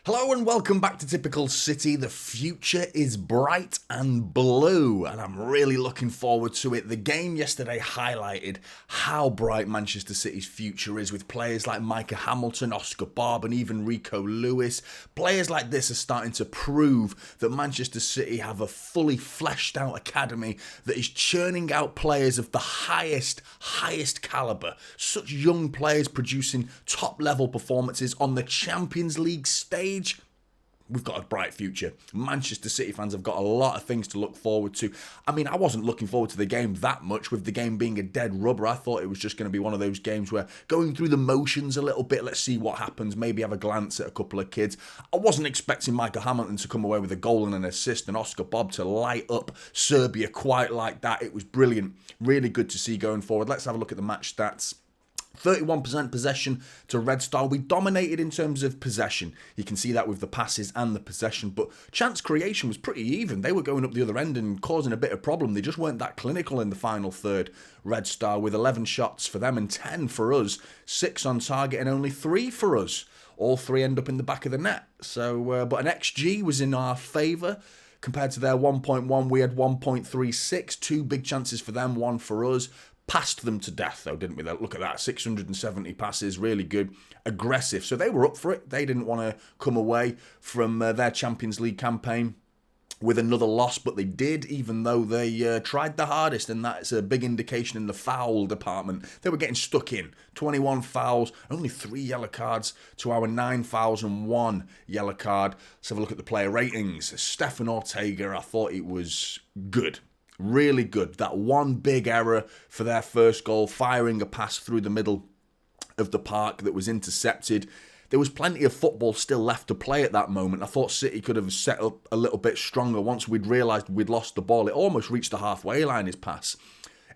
Hello and welcome back to Typical City. The future is bright and blue and I'm really looking forward to it. The game yesterday highlighted how bright Manchester City's future is with players like Micah, Oscar Bobb and even Rico Lewis. Players like this are starting to prove that Manchester City have a fully fleshed out academy that is churning out players of the highest calibre. Such young players producing top level performances on the Champions League stage. We've got a bright future. Manchester City fans have got a lot of things to look forward to. I mean, I wasn't looking forward to the game that much with the game being a dead rubber. I thought it was just going to be one of those games where going through the motions a little bit, let's see what happens, maybe have a glance at a couple of kids. I wasn't expecting Micah to come away with a goal and an assist and Oscar Bobb to light up Serbia quite like that. It was brilliant. Really good to see going forward. Let's have a look at the match stats. 31% possession to Red Star. We dominated in terms of possession. You can see that with the passes and the possession, but chance creation was pretty even. They were going up the other end and causing a bit of problem. They just weren't that clinical in the final third. Red Star with 11 shots for them and 10 for us. 6 on target and only 3 for us. All 3 end up in the back of the net. So, but an XG was in our favour. Compared to their 1.1, we had 1.36. 2 big chances for them, 1 for us. Passed them to death, though, didn't we? Look at that, 670 passes, really good, aggressive. So they were up for it. They didn't want to come away from their Champions League campaign with another loss, but they did, even though they tried the hardest, and that's a big indication in the foul department. They were getting stuck in. 21 fouls, only 3 yellow cards to our 9 fouls and 1 yellow card. Let's have a look at the player ratings. Stefan Ortega, I thought it was good. Really good. That one big error for their first goal, firing a pass through the middle of the park that was intercepted. There was plenty of football still left to play at that moment. I thought City could have set up a little bit stronger once we'd realised we'd lost the ball. It almost reached the halfway line, his pass.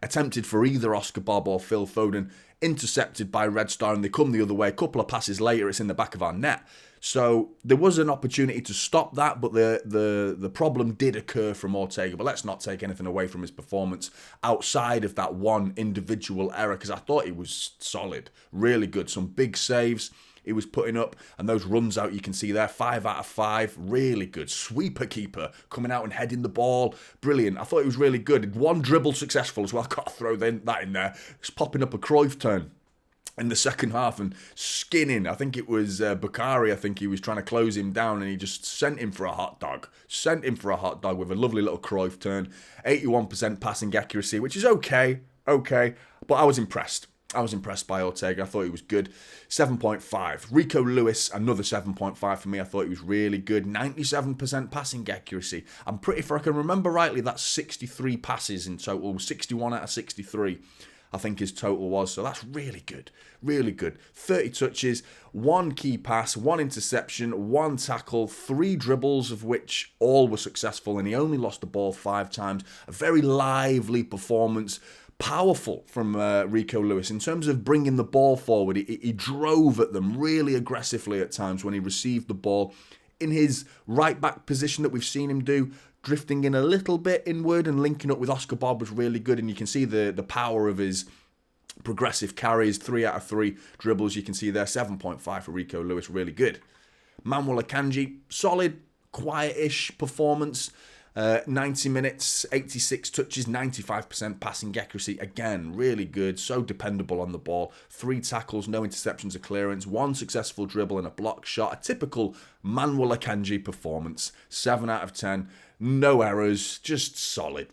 Attempted for either Oscar Bobb or Phil Foden. Intercepted by Red Star and they come the other way. A couple of passes later, it's in the back of our net. So there was an opportunity to stop that, but the problem did occur from Ortega. But let's not take anything away from his performance outside of that one individual error, because I thought he was solid, really good. Some big saves he was putting up, and those runs out you can see there, 5 out of 5, really good. Sweeper keeper, coming out and heading the ball, brilliant. I thought he was really good. One dribble successful as well, got to throw that in there. Just popping up a Cruyff turn in the second half and skinning, I think it was Bakari, I think he was trying to close him down and he just sent him for a hot dog. Sent him for a hot dog with a lovely little Cruyff turn. 81% passing accuracy, which is okay, but I was impressed. I was impressed by Ortega. I thought he was good. 7.5. Rico Lewis, another 7.5 for me. I thought he was really good. 97% passing accuracy. I'm pretty sure I can remember rightly, that's 63 passes in total. 61 out of 63. I think his total was. So that's really good. Really good. 30 touches, 1 key pass, 1 interception, 1 tackle, 3 dribbles, of which all were successful, and he only lost the ball 5 times. A very lively performance. Powerful from Rico Lewis in terms of bringing the ball forward. He drove at them really aggressively at times when he received the ball. In his right back position that we've seen him do, drifting in a little bit inward and linking up with Oscar Bobb was really good, and you can see the power of his progressive carries. 3 out of 3 dribbles, you can see there. 7.5 for Rico Lewis, really good. Manuel Akanji, solid, quietish performance. 90 minutes, 86 touches, 95% passing accuracy. Again, really good, so dependable on the ball. 3 tackles, no interceptions or clearance, 1 successful dribble and a block shot. A typical Manuel Akanji performance. 7 out of 10. No errors, just solid.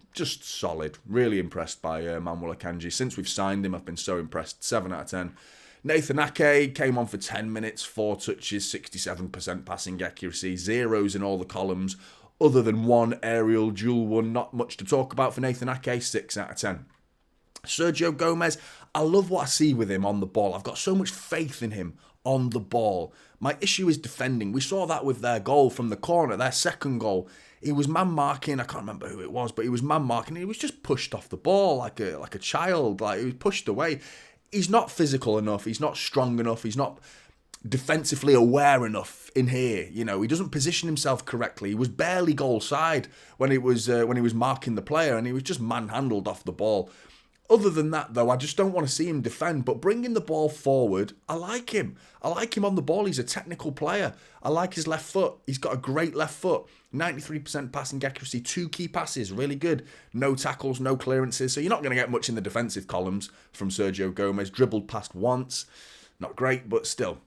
Really impressed by Manuel Akanji. Since we've signed him, I've been so impressed. 7 out of 10. Nathan Ake came on for 10 minutes, 4 touches, 67% passing accuracy, 0s in all the columns. Other than 1 aerial duel one, not much to talk about for Nathan Ake, 6 out of 10. Sergio Gomez, I love what I see with him on the ball. I've got so much faith in him on the ball. My issue is defending. We saw that with their goal from the corner, their second goal. He was man-marking, I can't remember who it was, but he was man-marking. He was just pushed off the ball like a child. Like, he was pushed away. He's not physical enough. He's not strong enough. He's not defensively aware enough in here. You know, he doesn't position himself correctly. He was barely goal side when he was marking the player, and he was just manhandled off the ball. Other than that, though, I just don't want to see him defend. But bringing the ball forward, I like him. I like him on the ball. He's a technical player. I like his left foot. He's got a great left foot. 93% passing accuracy, 2 key passes, really good. No tackles, no clearances. So you're not going to get much in the defensive columns from Sergio Gomez. Dribbled past once. Not great, but still.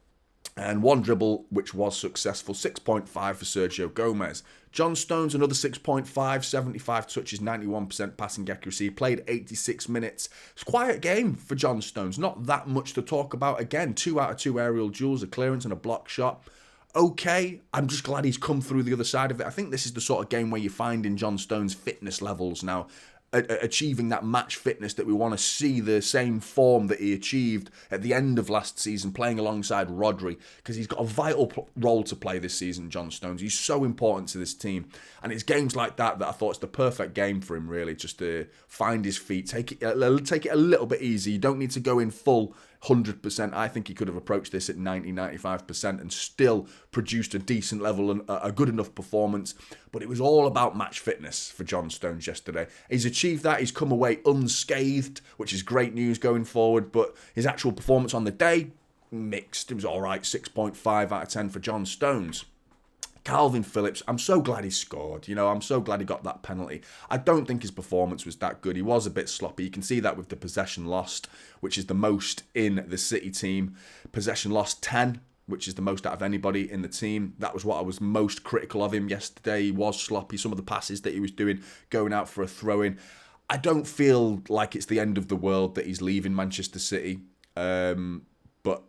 And 1 dribble, which was successful. 6.5 for Sergio Gomez. Jon Stones, another 6.5, 75 touches, 91% passing accuracy. Played 86 minutes. It's a quiet game for Jon Stones. Not that much to talk about. Again, 2 out of 2 aerial duels, a clearance and a block shot. Okay, I'm just glad he's come through the other side of it. I think this is the sort of game where you find in Jon Stones' fitness levels now, achieving that match fitness that we want to see, the same form that he achieved at the end of last season, playing alongside Rodri, because he's got a vital role to play this season, Jon Stones. He's so important to this team, and it's games like that I thought it's the perfect game for him, really, just to find his feet, take it a little bit easy. You don't need to go in full 100%. I think he could have approached this at 90-95% and still produced a decent level and a good enough performance. But it was all about match fitness for Jon Stones yesterday. He's achieved that. He's come away unscathed, which is great news going forward. But his actual performance on the day, mixed. It was all right. 6.5 out of 10 for Jon Stones. Kalvin Phillips, I'm so glad he scored. I'm so glad he got that penalty. I don't think his performance was that good. He was a bit sloppy. You can see that with the possession lost, which is the most in the City team. Possession lost 10, which is the most out of anybody in the team. That was what I was most critical of him yesterday. He was sloppy. Some of the passes that he was doing, going out for a throw-in. I don't feel like it's the end of the world that he's leaving Manchester City. But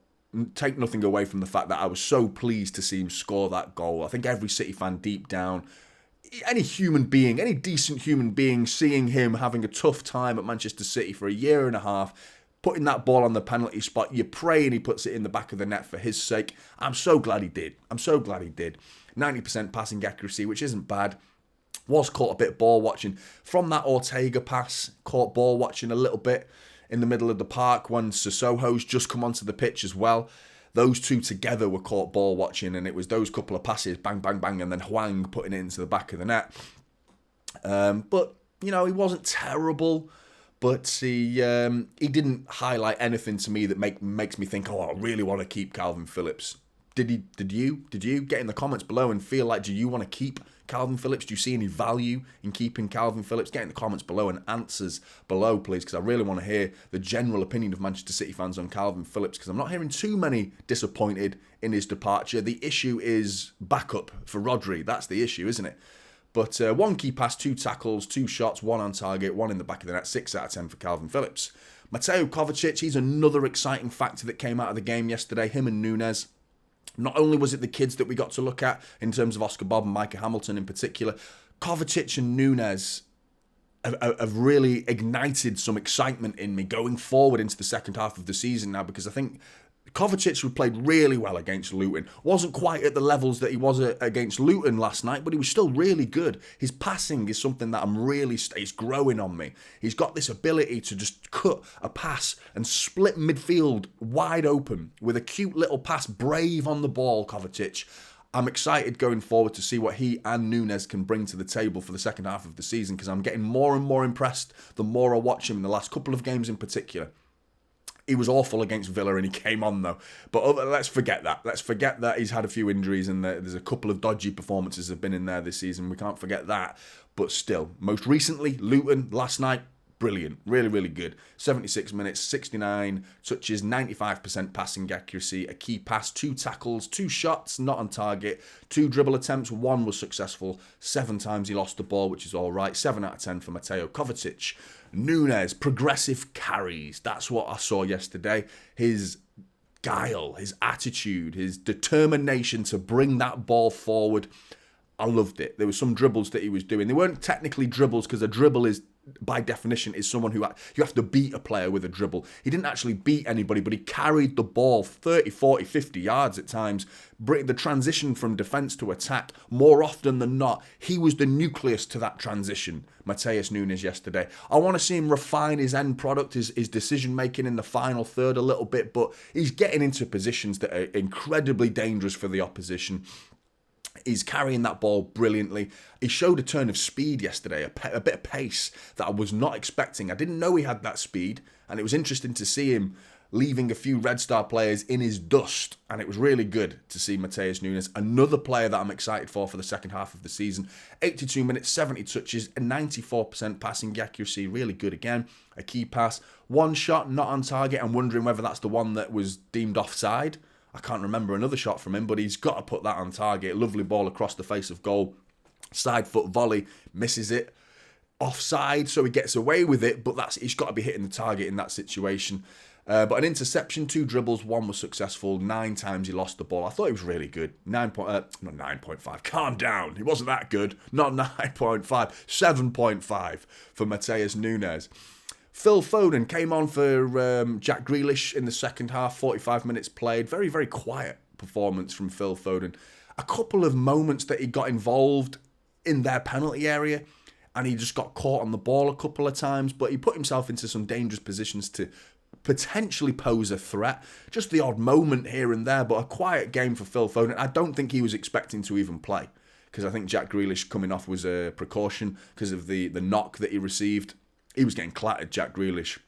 take nothing away from the fact that I was so pleased to see him score that goal. I think every City fan deep down, any human being, any decent human being, seeing him having a tough time at Manchester City for a year and a half, putting that ball on the penalty spot, you pray and he puts it in the back of the net for his sake. I'm so glad he did. 90% passing accuracy, which isn't bad. Was caught a bit ball watching from that Ortega pass, caught ball watching a little bit in the middle of the park when Sissoko's just come onto the pitch as well. Those two together were caught ball watching, and it was those couple of passes, bang, bang, bang, and then Hwang putting it into the back of the net. But, he wasn't terrible, but he didn't highlight anything to me that makes me think, I really want to keep Kalvin Phillips. Did you? Get in the comments below and feel like, do you want to keep Kalvin Phillips? Do you see any value in keeping Kalvin Phillips? Get in the comments below and answers below, please, because I really want to hear the general opinion of Manchester City fans on Kalvin Phillips, because I'm not hearing too many disappointed in his departure. The issue is backup for Rodri. That's the issue, isn't it? But 1 key pass, 2 tackles, 2 shots, 1 on target, 1 in the back of the net, 6 out of 10 for Kalvin Phillips. Mato Kovic, he's another exciting factor that came out of the game yesterday, him and Nunes. Not only was it the kids that we got to look at in terms of Oscar Bobb and Micah Hamilton in particular, Kovacic and Nunes have really ignited some excitement in me going forward into the second half of the season now, because I think Kovacic played really well against Luton. Wasn't quite at the levels that he was against Luton last night, but he was still really good. His passing is something that it's growing on me. He's got this ability to just cut a pass and split midfield wide open with a cute little pass, brave on the ball, Kovacic. I'm excited going forward to see what he and Nunes can bring to the table for the second half of the season, because I'm getting more and more impressed the more I watch him in the last couple of games in particular. He was awful against Villa and he came on though. But let's forget that. Let's forget that he's had a few injuries and there's a couple of dodgy performances have been in there this season. We can't forget that. But still, most recently, Luton last night, brilliant. Really, really good. 76 minutes, 69 touches, 95% passing accuracy, a key pass, 2 tackles, 2 shots, not on target, 2 dribble attempts, 1 was successful, 7 times he lost the ball, which is all right. 7 out of 10 for Mato Kovic. Nunes, progressive carries. That's what I saw yesterday. His guile, his attitude, his determination to bring that ball forward. I loved it. There were some dribbles that he was doing. They weren't technically dribbles, because a dribble is, by definition, is someone who you have to beat a player with a dribble. He didn't actually beat anybody, but he carried the ball 30, 40, 50 yards at times. The transition from defence to attack, more often than not, he was the nucleus to that transition, Matias Nunes yesterday. I want to see him refine his end product, his decision-making in the final third a little bit, but he's getting into positions that are incredibly dangerous for the opposition. He's carrying that ball brilliantly. He showed a turn of speed yesterday, a bit of pace that I was not expecting. I didn't know he had that speed, and it was interesting to see him leaving a few Red Star players in his dust, and it was really good to see Matias Nunes, another player that I'm excited for the second half of the season. 82 minutes, 70 touches, and 94% passing accuracy, really good again. A key pass, one shot, not on target. I'm wondering whether that's the one that was deemed offside. I can't remember another shot from him, but he's got to put that on target. Lovely ball across the face of goal. Side foot volley, misses it. Offside, so he gets away with it, but he's got to be hitting the target in that situation. But an interception, 2 dribbles, 1 was successful. 9 times he lost the ball. I thought he was really good. Not 9.5. Calm down. He wasn't that good. Not 9.5. 7.5 for Matias Nunes. Phil Foden came on for Jack Grealish in the second half, 45 minutes played. Very, very quiet performance from Phil Foden. A couple of moments that he got involved in their penalty area, and he just got caught on the ball a couple of times, but he put himself into some dangerous positions to potentially pose a threat. Just the odd moment here and there, but a quiet game for Phil Foden. I don't think he was expecting to even play, because I think Jack Grealish coming off was a precaution because of the knock that he received. He was getting clattered, Jack Grealish.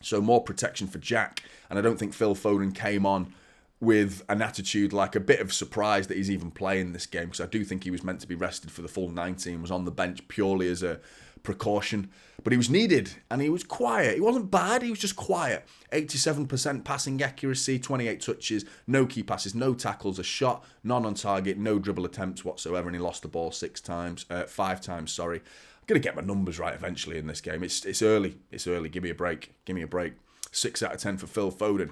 So more protection for Jack. And I don't think Phil Foden came on with an attitude like a bit of surprise that he's even playing this game, because I do think he was meant to be rested for the full 90 and was on the bench purely as a precaution. But he was needed, and he was quiet. He wasn't bad, he was just quiet. 87% passing accuracy, 28 touches, no key passes, no tackles, a shot, none on target, no dribble attempts whatsoever, and he lost the ball 5 times. I'm going to get my numbers right eventually in this game. It's early. Give me a break. 6 out of 10 for Phil Foden.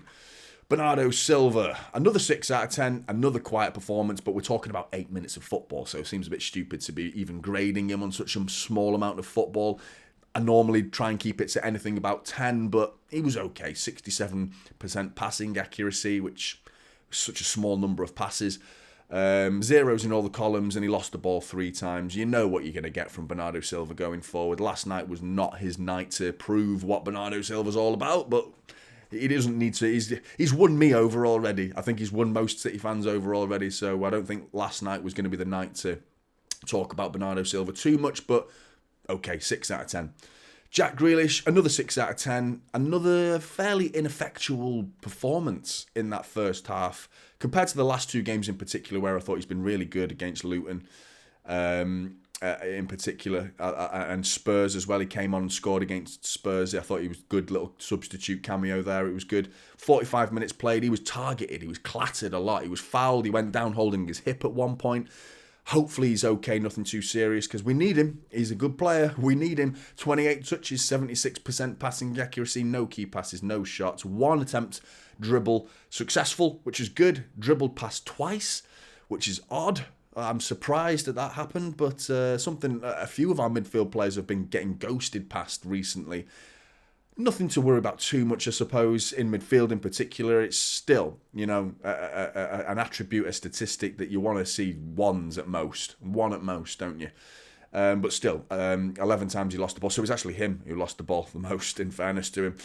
Bernardo Silva, another 6 out of 10, another quiet performance, but we're talking about 8 minutes of football, so it seems a bit stupid to be even grading him on such a small amount of football. I normally try and keep it to anything about 10, but he was okay. 67% passing accuracy, which is such a small number of passes. Zeros in all the columns, and he lost the ball 3 times. You know what you're going to get from Bernardo Silva going forward. Last night was not his night to prove what Bernardo Silva's all about, but he doesn't need to. He's won me over already. I think he's won most City fans over already, so I don't think last night was going to be the night to talk about Bernardo Silva too much, but okay, 6 out of 10. Jack Grealish, another 6 out of 10. Another fairly ineffectual performance in that first half, compared to the last 2 games in particular, where I thought he's been really good against Luton, in particular, and Spurs as well. He came on and scored against Spurs. I thought he was good, little substitute cameo there. It was good. 45 minutes played. He was targeted. He was clattered a lot. He was fouled. He went down holding his hip at one point. Hopefully he's okay, nothing too serious, because we need him. He's a good player. We need him. 28 touches, 76% passing accuracy, no key passes, no shots. 1 attempt, dribble, successful, which is good. Dribbled past twice, which is odd. I'm surprised that happened, but something a few of our midfield players have been getting ghosted past recently. Nothing to worry about too much, I suppose, in midfield in particular. It's still, an attribute, a statistic that you want to see 1s at most. 1 at most, don't you? But still, 11 times he lost the ball. So it was actually him who lost the ball the most, in fairness to him.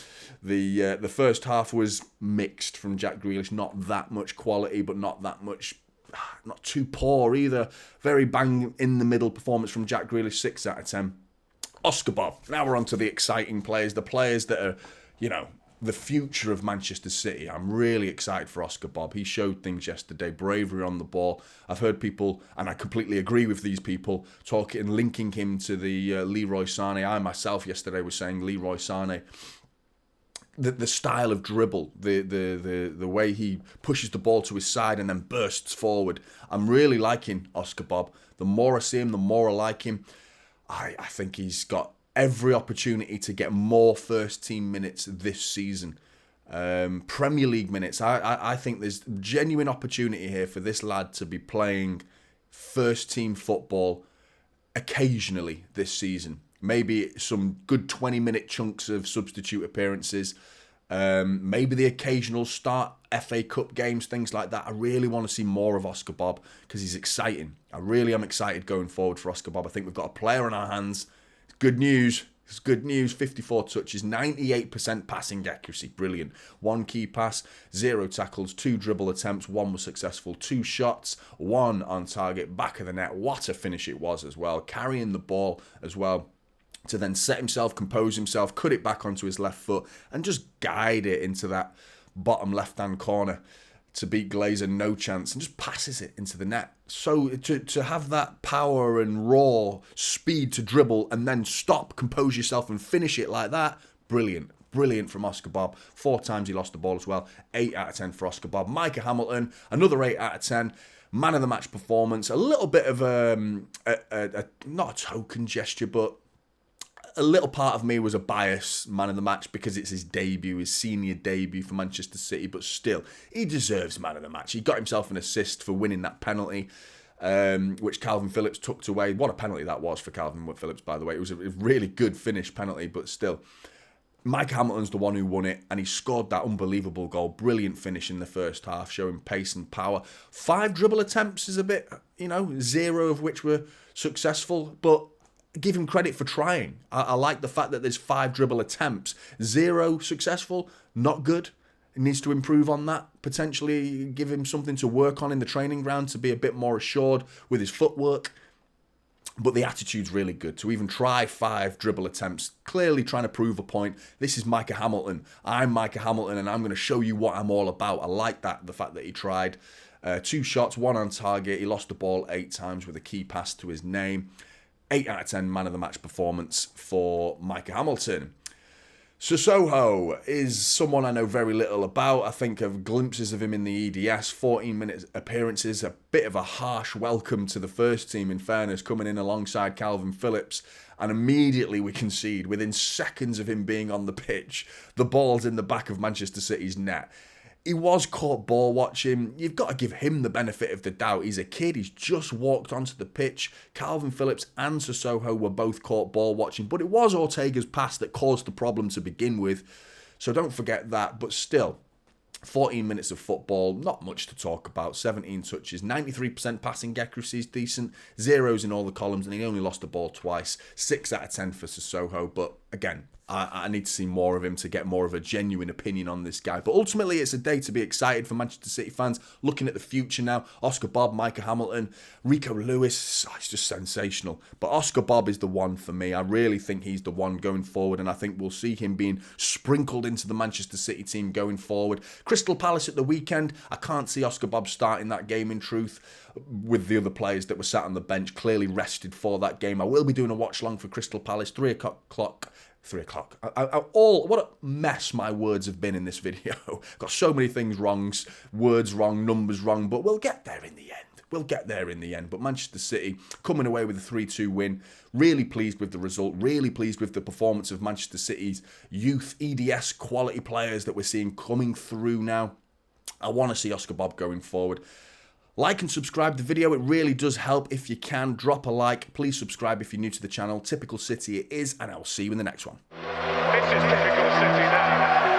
The first half was mixed from Jack Grealish. Not that much quality, but not too poor either. Very bang in the middle performance from Jack Grealish, 6 out of 10. Oscar Bobb. Now we're on to the exciting players, the players that are, the future of Manchester City. I'm really excited for Oscar Bobb. He showed things yesterday, bravery on the ball. I've heard people, and I completely agree with these people, talking and linking him to the Leroy Sané. I myself yesterday was saying Leroy Sané. The style of dribble, the way he pushes the ball to his side and then bursts forward. I'm really liking Oscar Bobb. The more I see him, the more I like him. I think he's got every opportunity to get more first-team minutes this season. Premier League minutes. I think there's genuine opportunity here for this lad to be playing first-team football occasionally this season. Maybe some good 20-minute chunks of substitute appearances. Maybe the occasional start FA Cup games, things like that. I really want to see more of Oscar Bobb because he's exciting. I really am excited going forward for Oscar Bobb. I think we've got a player on our hands. Good news. It's good news. 54 touches, 98% passing accuracy. Brilliant. 1 key pass, 0 tackles, 2 dribble attempts, 1 was successful, 2 shots, 1 on target, back of the net. What a finish it was as well. Carrying the ball as well to then set himself, compose himself, cut it back onto his left foot and just guide it into that bottom left-hand corner to beat Glazer, no chance, and just passes it into the net. So to have that power and raw speed to dribble and then stop, compose yourself and finish it like that, brilliant. Brilliant from Oscar Bobb. 4 times he lost the ball as well. 8 out of 10 for Oscar Bobb. Micah Hamilton, another 8 out of 10. Man of the match performance. A little bit of not a token gesture, but a little part of me was a bias man of the match because it's his debut, his senior debut for Manchester City, but still, he deserves man of the match. He got himself an assist for winning that penalty, which Calvin Phillips tucked away. What a penalty that was for Calvin Phillips, by the way. It was a really good finish penalty, but still, Micah Hamilton's the one who won it, and he scored that unbelievable goal. Brilliant finish in the first half, showing pace and power. 5 dribble attempts is a bit, 0 of which were successful, but give him credit for trying. I like the fact that there's 5 dribble attempts, 0 successful, not good. He needs to improve on that. Potentially give him something to work on in the training ground to be a bit more assured with his footwork. But the attitude's really good. To even try 5 dribble attempts, clearly trying to prove a point. This is Micah Hamilton. I'm Micah Hamilton and I'm going to show you what I'm all about. I like that, the fact that he tried. 2 shots, 1 on target. He lost the ball 8 times with a key pass to his name. 8 out of 10 man of the match performance for Micah Hamilton. Sissoko is someone I know very little about. I think of glimpses of him in the EDS, 14-minute appearances, a bit of a harsh welcome to the first team, in fairness, coming in alongside Calvin Phillips. And immediately we concede, within seconds of him being on the pitch, the ball's in the back of Manchester City's net. He was caught ball watching. You've got to give him the benefit of the doubt. He's a kid. He's just walked onto the pitch. Calvin Phillips and Sissoko were both caught ball watching. But it was Ortega's pass that caused the problem to begin with. So don't forget that. But still, 14 minutes of football, not much to talk about. 17 touches, 93% passing accuracy is decent. 0s in all the columns, and he only lost the ball twice. 6 out of 10 for Sissoko. But again, I need to see more of him to get more of a genuine opinion on this guy. But ultimately, it's a day to be excited for Manchester City fans. Looking at the future now, Oscar Bobb, Micah Hamilton, Rico Lewis, it's just sensational. But Oscar Bobb is the one for me. I really think he's the one going forward, and I think we'll see him being sprinkled into the Manchester City team going forward. Crystal Palace at the weekend, I can't see Oscar Bobb starting that game in truth, with the other players that were sat on the bench clearly rested for that game. I will be doing a watch long for Crystal Palace, 3 o'clock. 3 o'clock. What a mess my words have been in this video. Got so many things wrong, words wrong, numbers wrong, but we'll get there in the end. But Manchester City coming away with a 3-2 win. Really pleased with the result. Really pleased with the performance of Manchester City's youth EDS quality players that we're seeing coming through now. I want to see Oscar Bobb going forward. Like and subscribe to the video. It really does help if you can. Drop a like. Please subscribe if you're new to the channel. Typical City it is, and I'll see you in the next one. This is Typical City now.